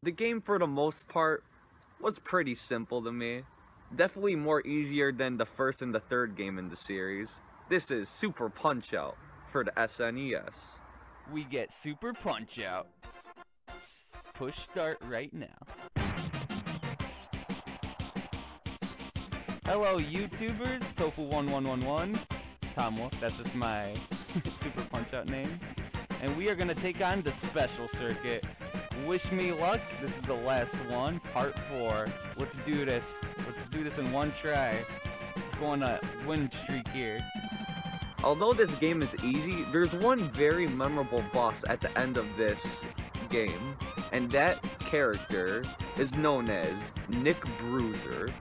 The game, for the most part, was pretty simple to me. Definitely more easier than the first and the third game in the series. This is Super Punch-Out for the SNES. We get Super Punch-Out. Push start right now. Hello YouTubers, Tofu1111, Tom Wolf, that's just my Super Punch-Out name. And we are gonna take on the special circuit. Wish me luck, this is the last one, part 4. Let's do this. Let's do this in one try. Let's go on a win streak here. Although this game is easy, there's one very memorable boss at the end of this game, and that character is known as Nick Bruiser.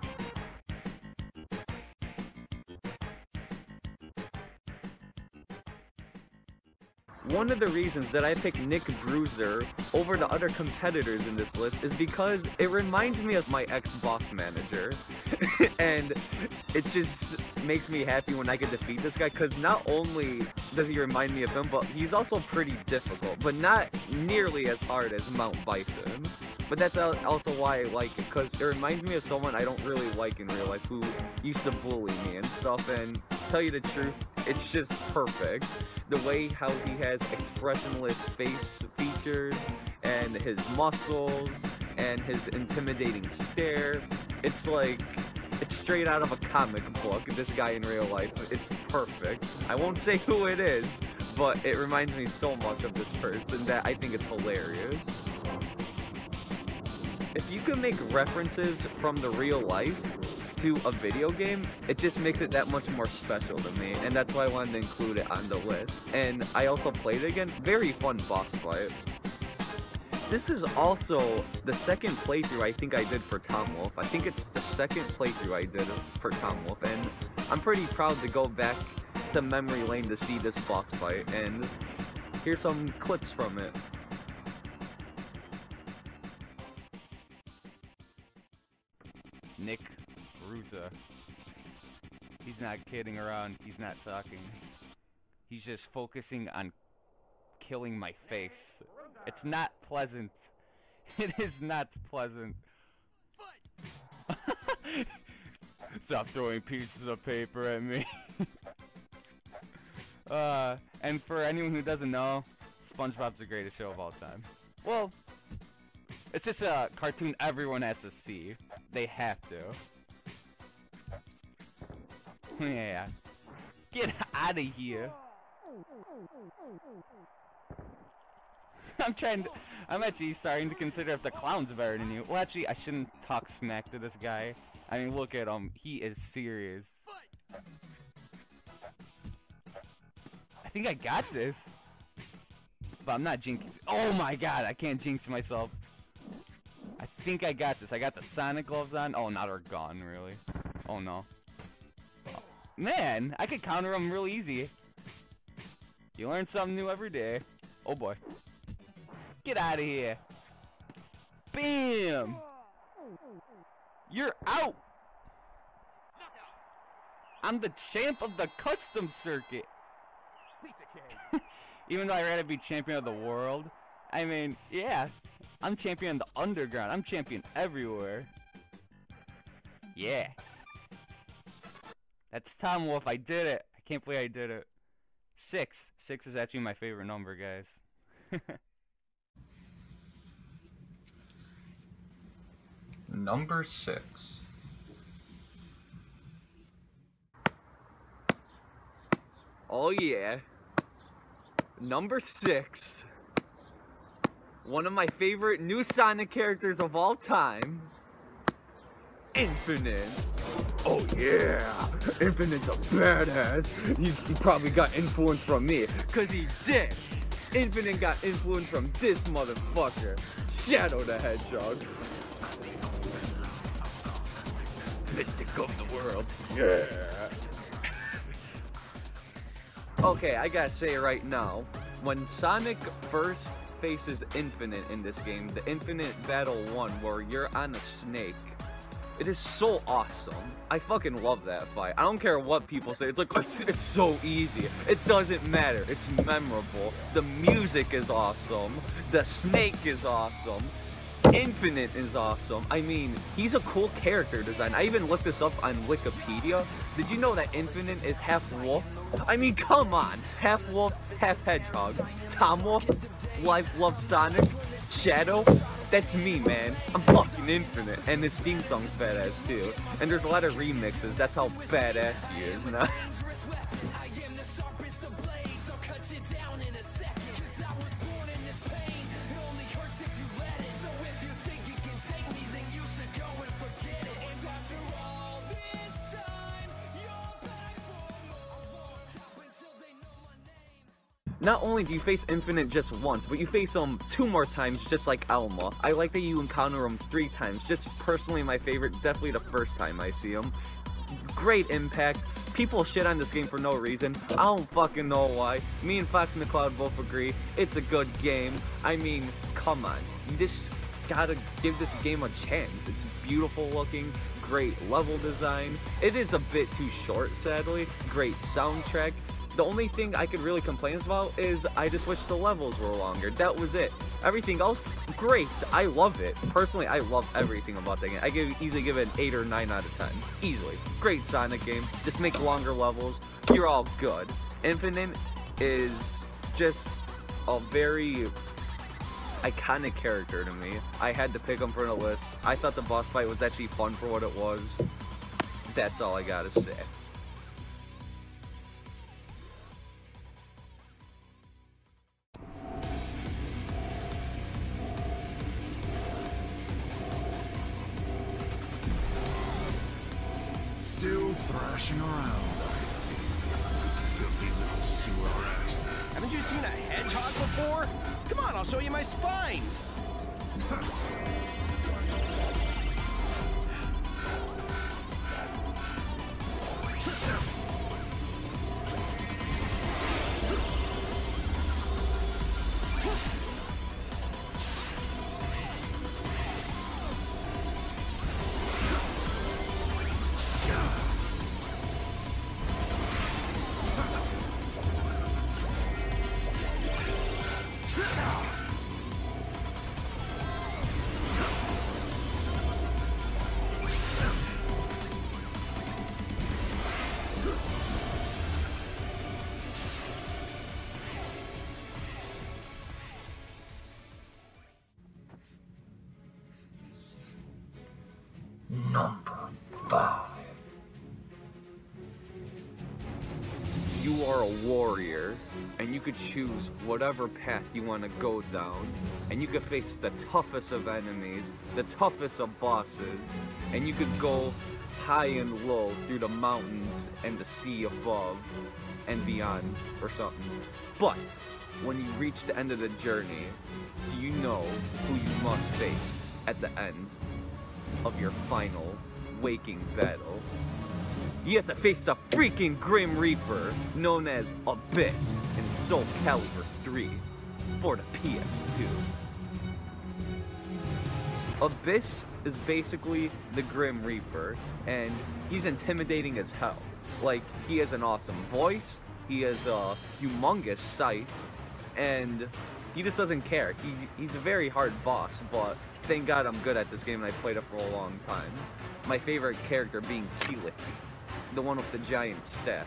One of the reasons that I picked Nick Bruiser over the other competitors in this list is because it reminds me of my ex-boss manager. And it just makes me happy when I can defeat this guy, because not only does he remind me of him, but he's also pretty difficult, but not nearly as hard as Mount Bison. But that's also why I like it, because it reminds me of someone I don't really like in real life who used to bully me and stuff, and to tell you the truth, it's just perfect. The way how he has expressionless face features, and his muscles, and his intimidating stare, it's like, it's straight out of a comic book, this guy in real life. It's perfect. I won't say who it is, but it reminds me so much of this person that I think it's hilarious. If you could make references from the real life to a video game, it just makes it that much more special to me, and that's why I wanted to include it on the list. And I also played it again. Very fun boss fight. This is also the second playthrough I think I did for Tom Wolf. I think it's the second playthrough I did for Tom Wolf, and I'm pretty proud to go back to memory lane to see this boss fight, and here's some clips from it. Nick Bruiser. He's not kidding around, he's not talking. He's just focusing on killing my face. It's not pleasant. It is not pleasant. Stop throwing pieces of paper at me. And for anyone who doesn't know, SpongeBob's the greatest show of all time. Well, it's just a cartoon everyone has to see. They have to. Yeah. Get out of here. I'm actually starting to consider if the clown's better than you. Well, actually, I shouldn't talk smack to this guy. I mean, look at him. He is serious. I think I got this. But I'm not jinxing. Oh my god, I can't jinx myself. I think I got this. I got the Sonic gloves on. Oh, now they're gone, really. Oh no. Man, I could counter them real easy. You learn something new every day. Oh boy. Get out of here. Bam! You're out! I'm the champ of the custom circuit. Even though I'd rather be champion of the world. I mean, yeah. I'm champion in the underground. I'm champion everywhere. Yeah. That's Tom Wolf. I did it. I can't believe I did it. 6. 6 is actually my favorite number, guys. Number 6. Oh yeah. Number 6. One of my favorite new Sonic characters of all time. Infinite. Oh yeah, Infinite's a badass. He probably got influence from me, cause he did. Infinite got influence from this motherfucker, Shadow the Hedgehog. Mystic of the world, yeah. Okay, I gotta say right now, when Sonic first faces Infinite in this game, the Infinite Battle 1, where you're on a snake, it is so awesome. I fucking love that fight. I don't care what people say. It's like, it's so easy. It doesn't matter. It's memorable. The music is awesome. The snake is awesome. Infinite is awesome. I mean, he's a cool character design. I even looked this up on Wikipedia. Did you know that Infinite is half wolf? I mean, come on. Half wolf, half hedgehog. Tom Wolf, Life Love Sonic, Shadow. That's me, man. I'm fucking Infinite. And his theme song's badass too. And there's a lot of remixes. That's how badass he is. Not only do you face Infinite just once, but you face him 2 more times just like Alma. I like that you encounter him 3 times. Just personally my favorite, definitely the first time I see him. Great impact. People shit on this game for no reason. I don't fucking know why. Me and Fox McCloud both agree. It's a good game. I mean, come on. You just gotta give this game a chance. It's beautiful looking, great level design. It is a bit too short, sadly. Great soundtrack. The only thing I could really complain about is I just wish the levels were longer. That was it. Everything else, great. I love it. Personally, I love everything about that game. I could easily give it an 8 or 9 out of 10. Easily. Great Sonic game. Just make longer levels. You're all good. Infinite is just a very iconic character to me. I had to pick him for the list. I thought the boss fight was actually fun for what it was. That's all I gotta say. Still thrashing around, I see. Filthy little sewer rat. Haven't you seen a hedgehog before? Come on, I'll show you my spines. Number 5. You are a warrior, and you could choose whatever path you want to go down, and you could face the toughest of enemies, the toughest of bosses, and you could go high and low through the mountains and the sea above and beyond or something. But when you reach the end of the journey, do you know who you must face at the end of your final waking battle? You have to face the freaking Grim Reaper, known as Abyss in Soul Calibur 3 for the PS2. Abyss is basically the Grim Reaper, and he's intimidating as hell. Like, he has an awesome voice, he has a humongous sight, and he just doesn't care. He's a very hard boss, but thank God I'm good at this game and I played it for a long time. My favorite character being Keelik, the one with the giant staff.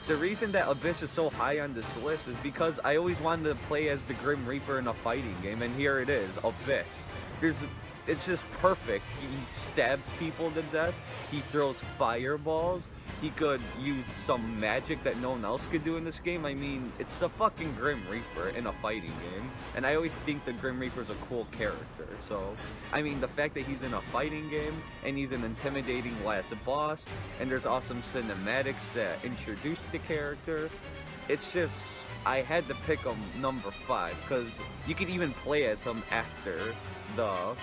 The reason that Abyss is so high on this list is because I always wanted to play as the Grim Reaper in a fighting game, and here it is, Abyss. It's just perfect. He stabs people to death, he throws fireballs, he could use some magic that no one else could do in this game. I mean, it's the fucking Grim Reaper in a fighting game, and I always think the Grim Reaper's a cool character, so, I mean, the fact that he's in a fighting game, and he's an intimidating last boss, and there's awesome cinematics that introduce the character, it's just, I had to pick him number 5, because you could even play as him after the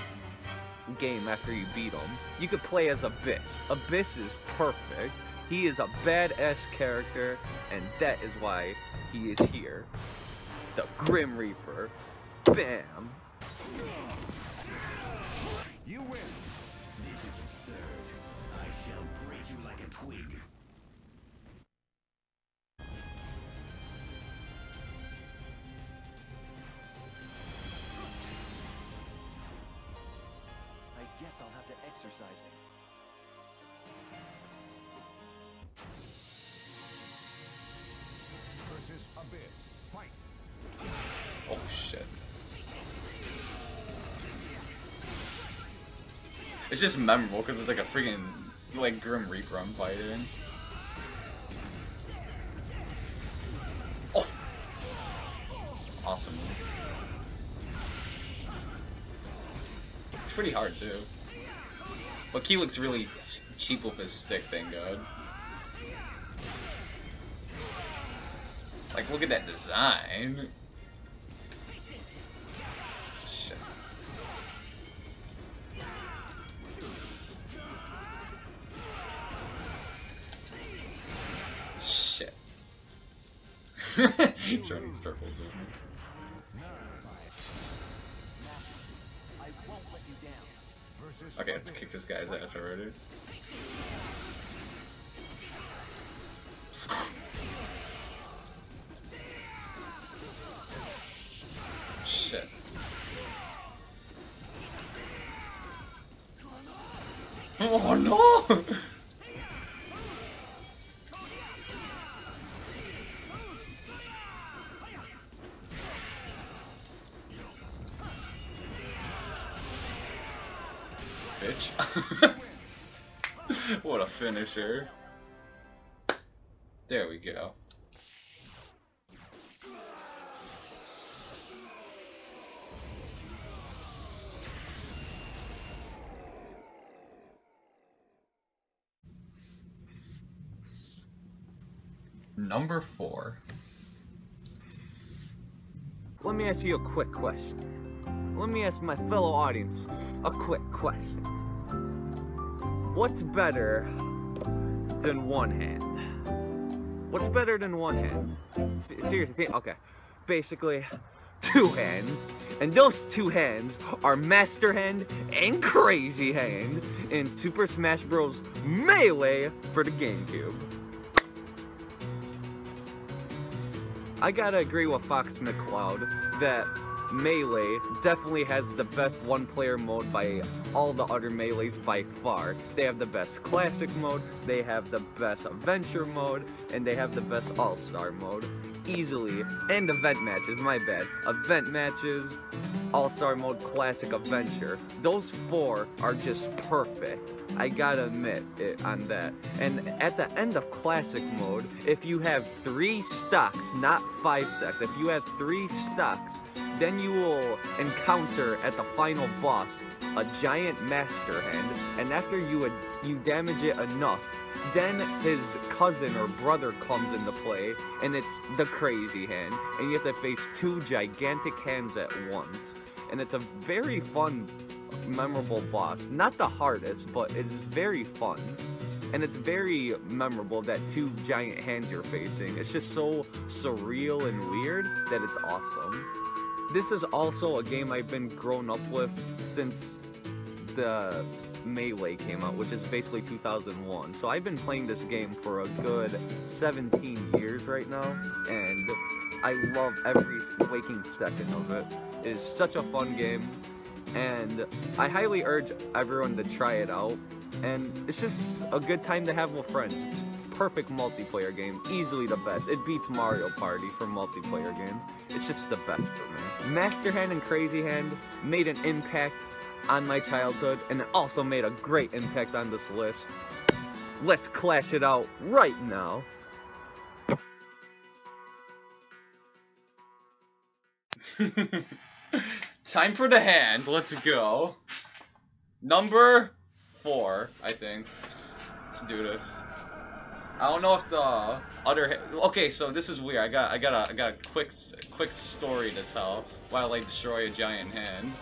game, after you beat him. You could play as Abyss. Abyss is perfect. He is a badass character, and that is why he is here. The Grim Reaper. Bam! You win. This is absurd. I shall break you like a twig. Guess I'll have to exercise it. Versus Abyss. Fight. Oh shit. It's just memorable because it's like a freaking like Grim Reaper I'm fighting. Oh! Awesome. It's pretty hard too. But Key looks really cheap with his stick, thank God. Like, look at that design. Shit. Shit. He's running circles with me. I won't let you down. Versus Okay, let's kick this guy's ass already. Shit. Oh no! Bitch. What a finisher. There we go. Number 4. Let me ask you a quick question. Let me ask my fellow audience a quick question. What's better than one hand? What's better than one hand? Seriously, think. Okay. Basically, 2 hands. And those 2 hands are Master Hand and Crazy Hand in Super Smash Bros. Melee for the GameCube. I gotta agree with Fox McCloud that Melee definitely has the best one-player mode by all the other Melees by far. They have the best Classic mode, they have the best Adventure mode, and they have the best All-Star mode. Easily. And event matches, my bad. Event matches, All-Star mode, Classic, Adventure. Those 4 are just perfect. I gotta admit it on that. And at the end of Classic mode, if you have 3 stocks, not 5 stacks, if you have 3 stocks, then you will encounter at the final boss a giant Master Hand, and after you damage it enough, then his cousin or brother comes into play, and it's the Crazy Hand, and you have to face 2 gigantic hands at once. And it's a very fun, memorable boss. Not the hardest, but it's very fun. And it's very memorable that 2 giant hands you're facing. It's just so surreal and weird that it's awesome. This is also a game I've been grown up with since the Melee came out, which is basically 2001. So I've been playing this game for a good 17 years right now, and I love every waking second of it. It is such a fun game, and I highly urge everyone to try it out. And it's just a good time to have with friends. It's perfect multiplayer game, easily the best. It beats Mario Party for multiplayer games. It's just the best for me. Master Hand and Crazy Hand made an impact on my childhood, and it also made a great impact on this list. Let's clash it out right now. Time for the hand. Let's go. Number 4, I think. Let's do this. I don't know if the other. Okay, so this is weird. I got a quick story to tell while I destroy a giant hand.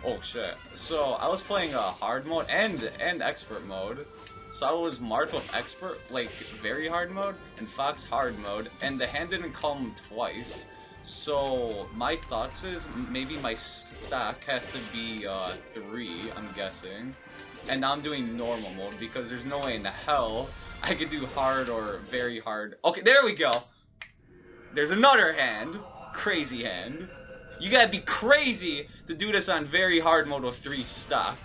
Oh shit. So I was playing hard mode and expert mode. So I was Marth with expert, like very hard mode, and Fox hard mode, and the hand didn't come twice. So my thoughts is maybe my stack has to be 3, I'm guessing. And now I'm doing normal mode because there's no way in the hell I could do hard or very hard. Okay, there we go. There's another hand. Crazy Hand. You gotta be crazy to do this on very hard mode with 3 stock.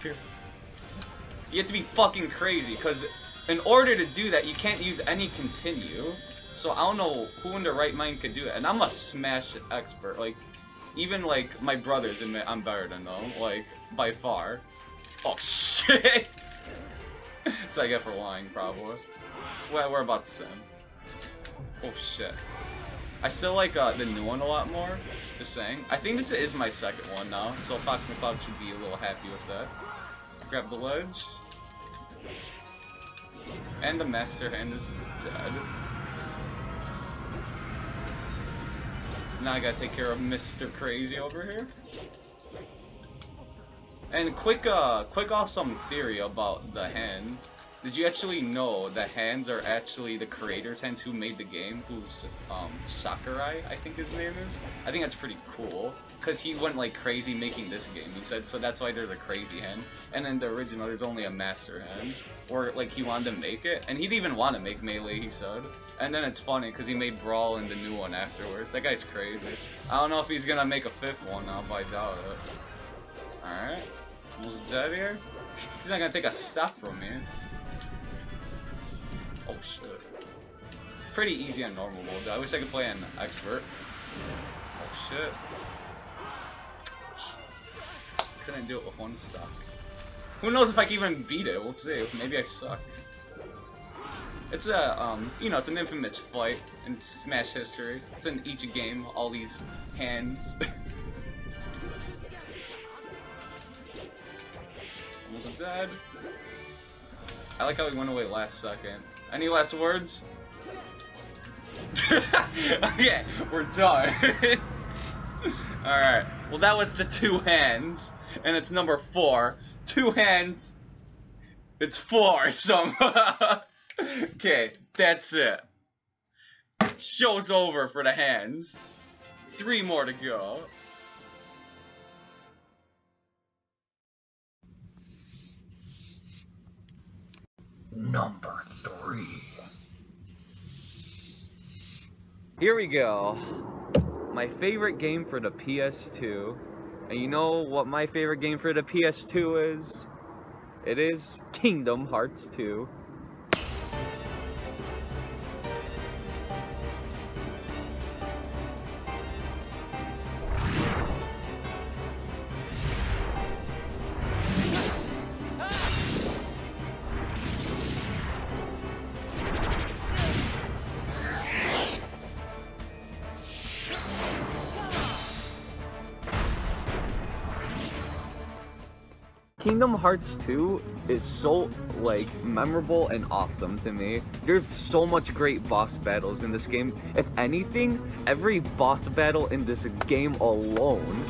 You have to be fucking crazy, because in order to do that, you can't use any continue. So I don't know who in their right mind could do it. And I'm a Smash expert. Like, even, like, my brothers admit I'm better than them. Like, by far. Oh, shit! That's what I get for lying, probably. Well, we're about to sim. Oh, shit. I still like the new one a lot more. Just saying. I think this is my second one now, so Fox McCloud should be a little happy with that. Grab the ledge. And the Master Hand is dead. Now I gotta take care of Mr. Crazy over here. And quick awesome theory about the hands. Did you actually know the hands are actually the creator's hands who made the game? Who's Sakurai, I think his name is. I think that's pretty cool because he went like crazy making this game. He said so that's why there's a crazy hand. And in the original, there's only a master hand, or like he wanted to make it, and he didn't even want to make Melee. He said. And then it's funny because he made Brawl in the new one afterwards. That guy's crazy. I don't know if he's gonna make a 5th one now, but I doubt it. All right, almost dead here. He's not gonna take a step from me. Oh shit. Pretty easy on normal mode. I wish I could play an expert. Oh shit. Couldn't do it with one stock. Who knows if I can even beat it? We'll see. Maybe I suck. It's a, you know, it's an infamous fight in Smash history. It's in each game, all these hands. Almost dead. I like how he went away last second. Any last words? Okay, we're done. Alright, well that was the 2 hands, and it's number 4. 2 hands, it's 4, so... Okay, that's it. Show's over for the hands. 3 more to go. Number 3. Here we go. My favorite game for the PS2. And you know what my favorite game for the PS2 is? It is Kingdom Hearts 2. Kingdom Hearts 2 is so, like, memorable and awesome to me. There's so much great boss battles in this game. If anything, every boss battle in this game alone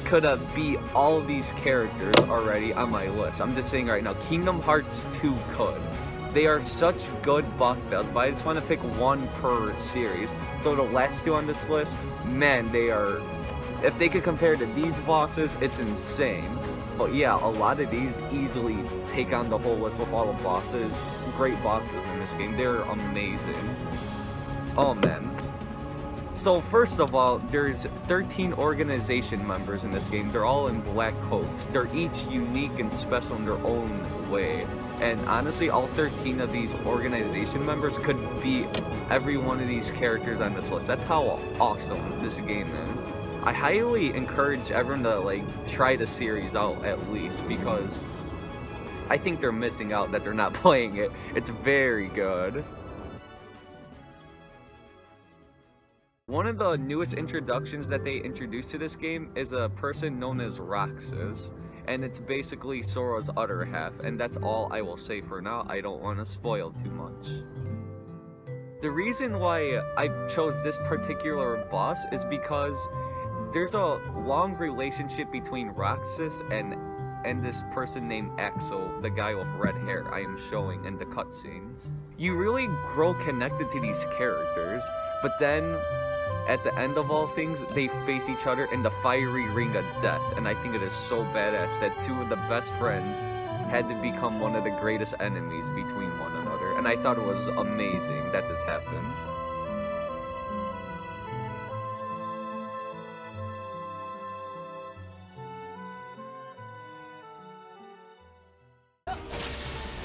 could have beat all of these characters already on my list. I'm just saying right now, Kingdom Hearts 2 could. They are such good boss battles, but I just want to pick one per series. So the last 2 on this list, man, they are... If they could compare to these bosses, it's insane. But yeah, a lot of these easily take on the whole list with all the bosses. Great bosses in this game. They're amazing. Oh man. So first of all, there's 13 organization members in this game. They're all in black coats. They're each unique and special in their own way. And honestly, all 13 of these organization members could be every one of these characters on this list. That's how awesome this game is. I highly encourage everyone to like try the series out at least, because I think they're missing out that they're not playing it. It's very good. One of the newest introductions that they introduced to this game is a person known as Roxas, and it's basically Sora's other half, and that's all I will say for now. I don't want to spoil too much. The reason why I chose this particular boss is because there's a long relationship between Roxas and this person named Axel, the guy with red hair I am showing in the cutscenes. You really grow connected to these characters, but then at the end of all things, they face each other in the fiery ring of death, and I think it is so badass that 2 of the best friends had to become one of the greatest enemies between one another, and I thought it was amazing that this happened.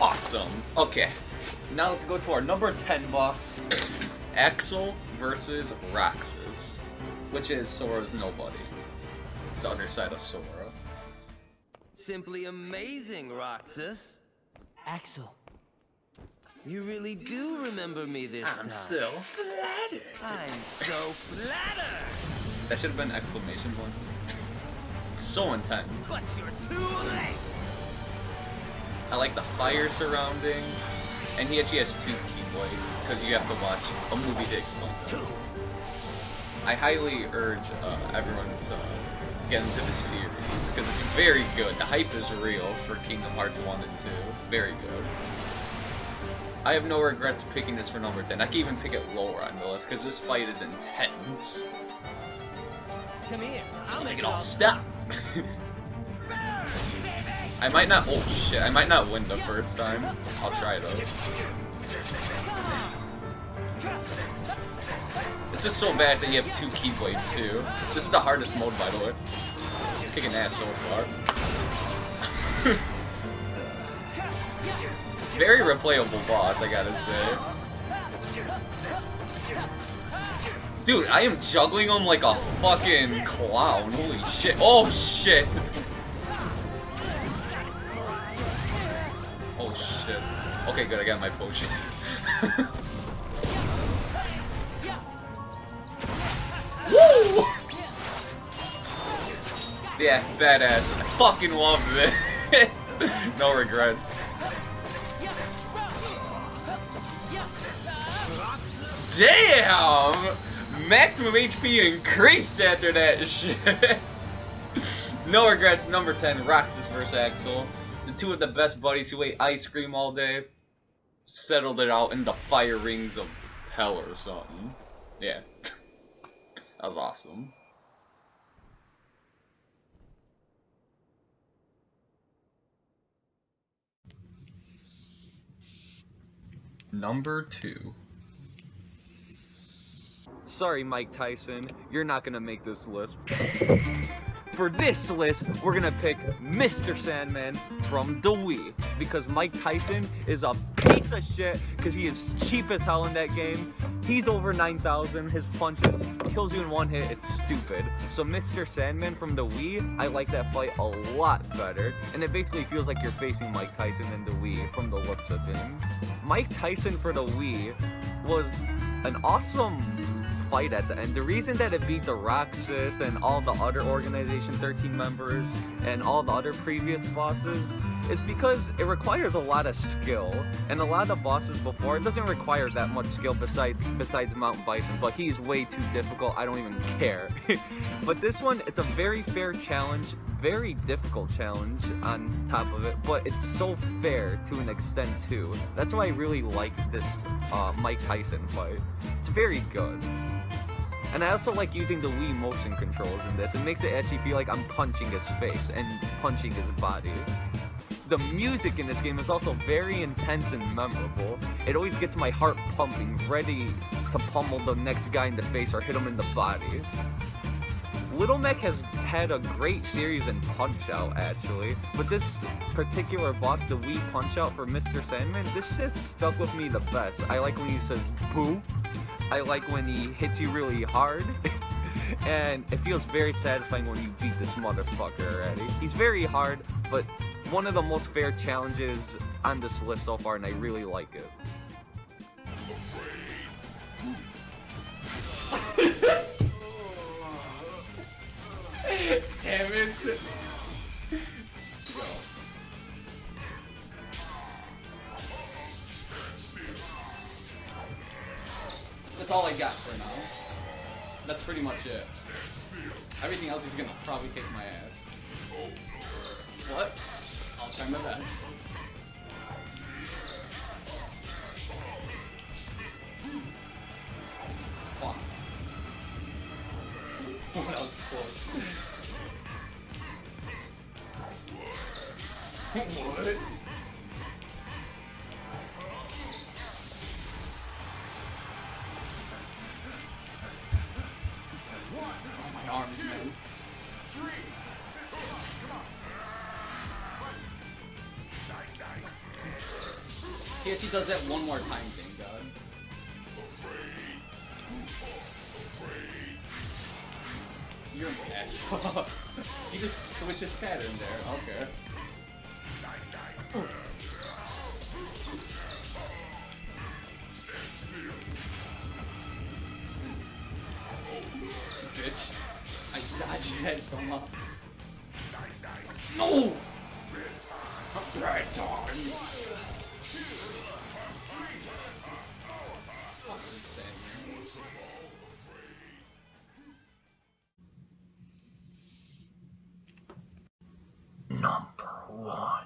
Awesome. Okay. Now let's go to our number 10 boss, Axel versus Roxas, which is Sora's nobody. It's the other side of Sora. Simply amazing, Roxas. Axel. You really do remember me this time. I'm so flattered. I'm so flattered. That should have been exclamation point. It's so intense. But you're too late. I like the fire surrounding, and he actually has 2 keyblades because you have to watch a movie to explain them. I highly urge everyone to get into the series because it's very good. The hype is real for Kingdom Hearts 1 and 2. Very good. I have no regrets picking this for number 10. I can even pick it lower on the list because this fight is intense. Come here. I'll Make it all stop. I might not. Oh shit! I might not win the first time. I'll try though. It's just so bad that you have 2 keyblades too. This is the hardest mode, by the way. Kicking ass so far. Very replayable boss, I gotta say. Dude, I am juggling him like a fucking clown. Holy shit! Oh shit! Oh shit. Okay, good, I got my potion. Woo! Yeah, badass. I fucking love it. No regrets. Damn! Maximum HP increased after that shit. No regrets, number 10, Roxas vs. Axel. The 2 of the best buddies who ate ice cream all day settled it out in the fire rings of hell or something. Yeah. That was awesome. Number 2. Sorry, Mike Tyson, you're not gonna make this list. For this list, we're gonna pick Mr. Sandman from the Wii, because Mike Tyson is a piece of shit, because he is cheap as hell in that game. He's over 9,000, his punches kills you in 1 hit, it's stupid. So Mr. Sandman from the Wii, I like that fight a lot better, and it basically feels like you're facing Mike Tyson in the Wii from the looks of things. Mike Tyson for the Wii was an awesome fight at the end. The reason that it beat the Roxas and all the other Organization 13 members and all the other previous bosses is because it requires a lot of skill, and a lot of the bosses before, it doesn't require that much skill besides Mount Bison, but he's way too difficult, I don't even care. But this one, it's a very fair challenge, very difficult challenge on top of it, but it's so fair to an extent too. That's why I really like this Mike Tyson fight. It's very good. And I also like using the Wii motion controls in this. It makes it actually feel like I'm punching his face and punching his body. The music in this game is also very intense and memorable. It always gets my heart pumping, ready to pummel the next guy in the face or hit him in the body. Little Mac has had a great series in Punch-Out, actually, but this particular boss, the Wii Punch-Out for Mr. Sandman, this just stuck with me the best. I like when he says, boo. I like when he hits you really hard. And it feels very satisfying when you beat this motherfucker already. He's very hard, but one of the most fair challenges on this list so far, and I really like it. Damn it. That's all I got for now. That's pretty much it. Everything else is gonna probably kick my ass. What? I'll try my best. Fuck. That was close. What? Oh, my arms, man. He actually does that one more time thing, God. You're an asshole. He just switched his pattern there. Okay. Bitch. I dodged that so much. No! Right time. Number 1.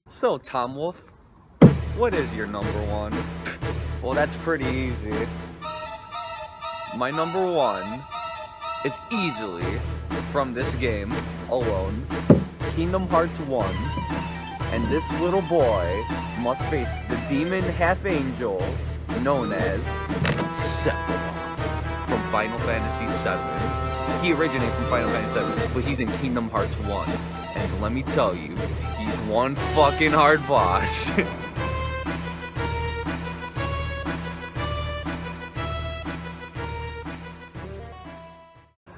So, Tom Wolf, what is your number 1? Well, that's pretty easy. My number 1 is easily, from this game alone, Kingdom Hearts 1. And this little boy must face the demon half-angel known as Sephiroth from Final Fantasy VII. He originated from Final Fantasy VII, but he's in Kingdom Hearts 1. And let me tell you, he's one fucking hard boss.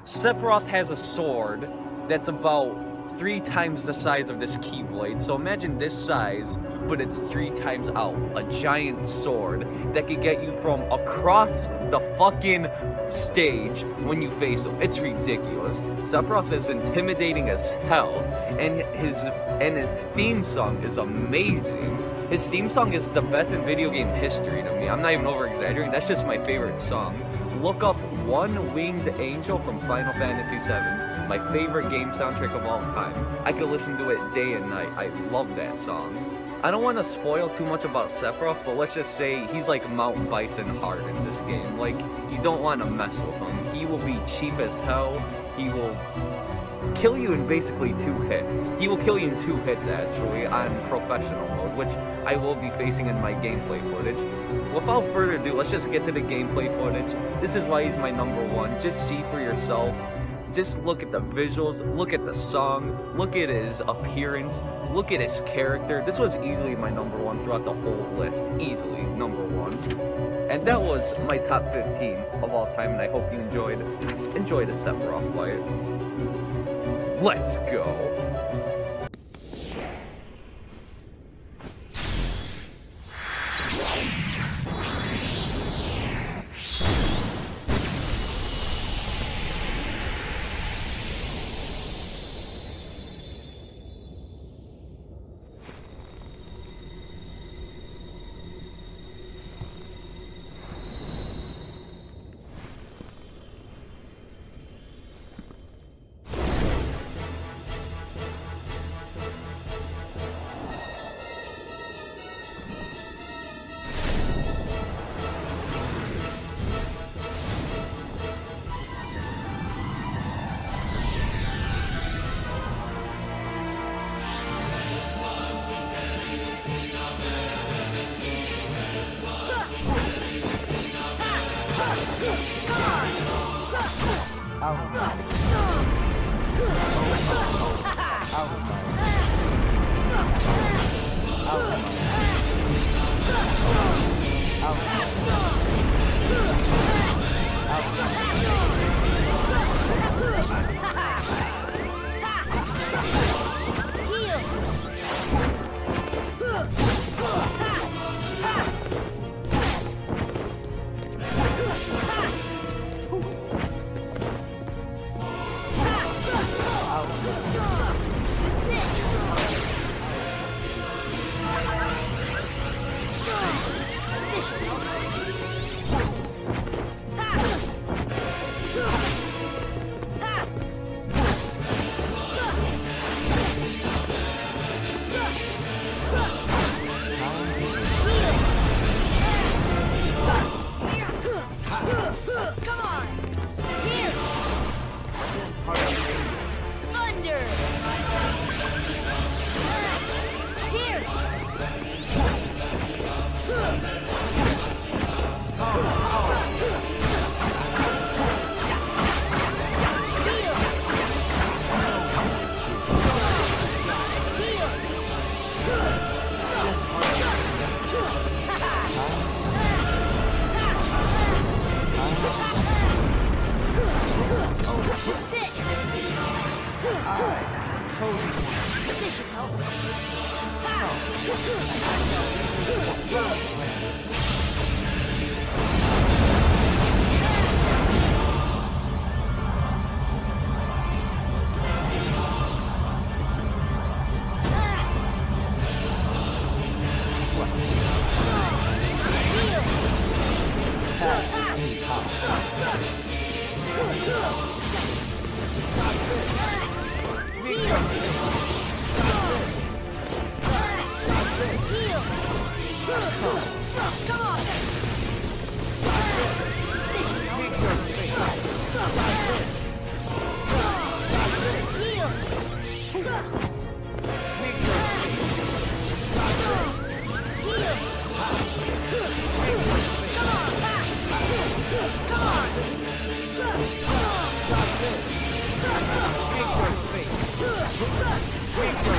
Sephiroth has a sword that's about 3 times the size of this Keyblade. So imagine this size, but it's 3 times out. A giant sword that could get you from across the fucking stage when you face him. It's ridiculous. Sephiroth is intimidating as hell, and his theme song is amazing. His theme song is the best in video game history to me. I'm not even over-exaggerating. That's just my favorite song. Look up One Winged Angel from Final Fantasy VII. My favorite game soundtrack of all time. I could listen to it day and night. I love that song. I don't want to spoil too much about Sephiroth, but let's just say he's like Mount Bison hard in this game. Like, you don't want to mess with him. He will be cheap as hell. He will kill you in basically 2 hits. He will kill you in 2 hits, actually, on professional mode, which I will be facing in my gameplay footage. Without further ado, let's just get to the gameplay footage. This is why he's my number 1. Just see for yourself. Just look at the visuals, look at the song, look at his appearance, look at his character. This was easily my number 1 throughout the whole list. Easily number 1. And that was my top 15 of all time, and I hope you enjoyed a Sephiroth fight. Let's go! Chosen one. This should help. Come on! This should help. Come on!